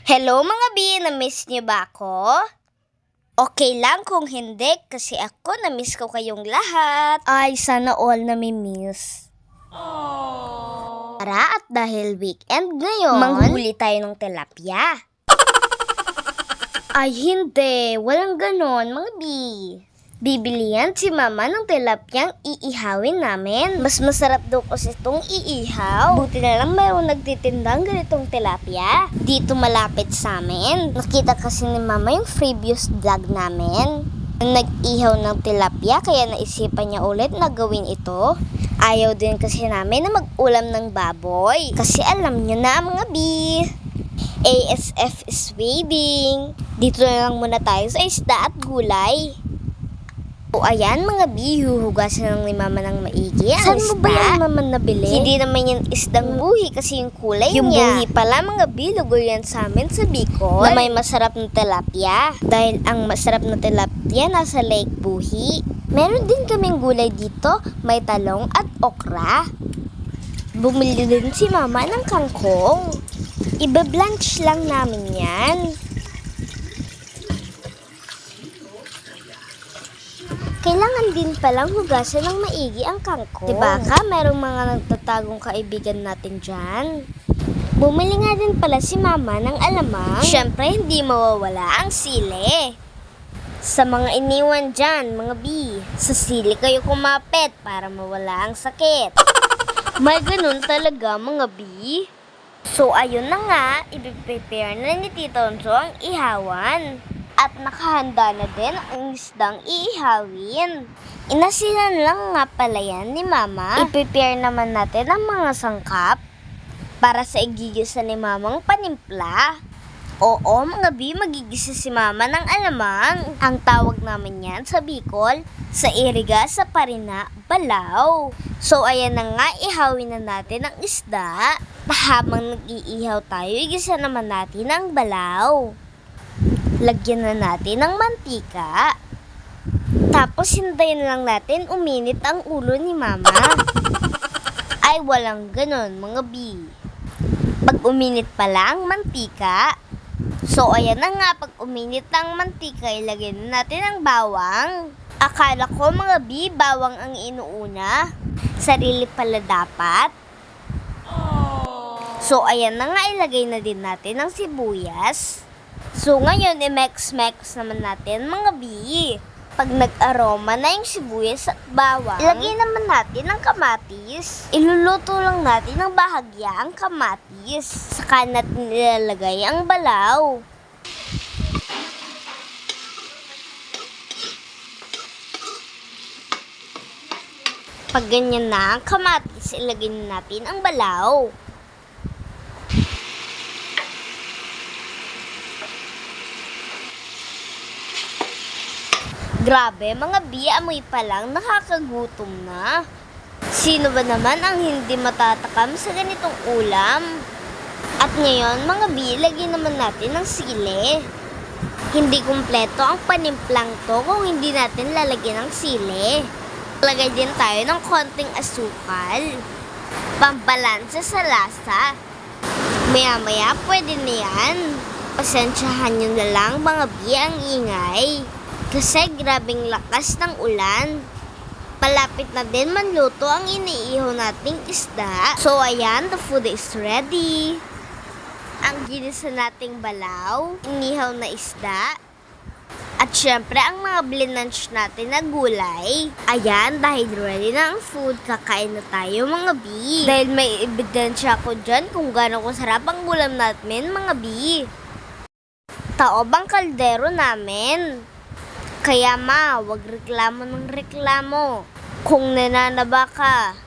Hello mga bi, na-miss niyo ba ako? Okay lang kung hindi kasi ako na-miss ko kayong lahat. Ay, sana all nami-miss. Tara at dahil weekend ngayon, manghuli tayo ng tilapia. Ay hindi, walang ganon mga bi. Bibili yan si mama ng tilapyang iihawin namin. Mas masarap daw kasi itong iihaw. Buti na lang mayroong nagtitindang ganitong tilapia dito malapit sa amin. Nakita kasi ni mama yung previous vlog namin. Nag-ihaw ng tilapia kaya naisipan niya ulit na gawin ito. Ayaw din kasi namin na mag-ulam ng baboy. Kasi alam niyo na mga bi, ASF is waiting. Dito na lang muna tayo sa isda at gulay. O ayan mga bi, huhugasan lang ni mama ng maigi ang isda. Saan mo ba yan naman nabili? Hindi naman yan isdang buhi kasi yung kulay yung niya. Yung buhi pala mga bi, lugar yan sa amin sa Bicol. Na may masarap na tilapia. Dahil ang masarap na tilapia nasa Lake Buhi. Meron din kaming gulay dito, may talong at okra. Bumili din si mama ng kangkong. Iba-blanch lang namin yan. Kailangan din palang hugasan ng maigi ang kangkong. Diba ka, merong mga nagtatagong kaibigan natin dyan. Bumili nga din pala si mama ng alamang. Siyempre, hindi mawawala ang sili. Sa mga iniwan dyan, mga bi, sa sili kayo kumapit para mawala ang sakit. May ganun talaga, mga bi. So, ayun na nga, i-prepare na ni Tito Onso ang ihawan. At nakahanda na din ang isdang iihawin. Inasinan lang nga pala yan ni mama. I-prepare naman natin ang mga sangkap para sa igigisa ni mamang panimpla. Oo mga bi, magigisa si mama ng alamang. Ang tawag namin yan sa Bicol, sa Iriga, sa Parina, balaw. So ayan na nga, ihawin na natin ang isda. Habang nag-iihaw tayo, igisa naman natin ang balaw. Lagyan na natin ng mantika. Tapos hintayin lang natin uminit ang ulo ni mama. Ay walang ganon mga bi. Pag uminit pala ang mantika. So ayan na nga, pag uminit ang mantika, ilagay na natin ang bawang. Akala ko mga bi, bawang ang inuuna. Sarili pala dapat. So ayan na nga, ilagay na din natin ang sibuyas. So ngayon, i-mix naman natin mga bi. Pag nag-aroma na yung sibuyas at bawang, ilagay naman natin ang kamatis. Iluluto lang natin ng bahagya ang kamatis. Saka natin ilalagay ang balaw. Pag ganyan na ang kamatis, ilagay natin ang balaw. Grabe, mga bi, amoy pa lang, nakakagutom na. Sino ba naman ang hindi matatakam sa ganitong ulam? At ngayon, mga bi, lagyan naman natin ng sili. Hindi kumpleto ang panimplang to kung hindi natin lalagyan ng sili. Lagay din tayo ng konting asukal. Pambalansa sa lasa. Maya-maya, pwede na yan. Pasensyahan nyo na lang, mga bi, ang ingay. Kasi grabing lakas ng ulan. Palapit na din manluto ang iniihaw nating isda. So ayan, the food is ready. Ang ginisa nating balaw, inihaw na isda. At syempre ang mga blinunch natin na gulay. Ayan, dahil ready na ang food, kakain na tayo mga bi. Dahil may ebidensya ko dyan kung gano'ng kasarap ang ulam natin mga bi. Taob ang kaldero namin. Kaya ma, wag reklamo ng reklamo. Kung nananaba ka,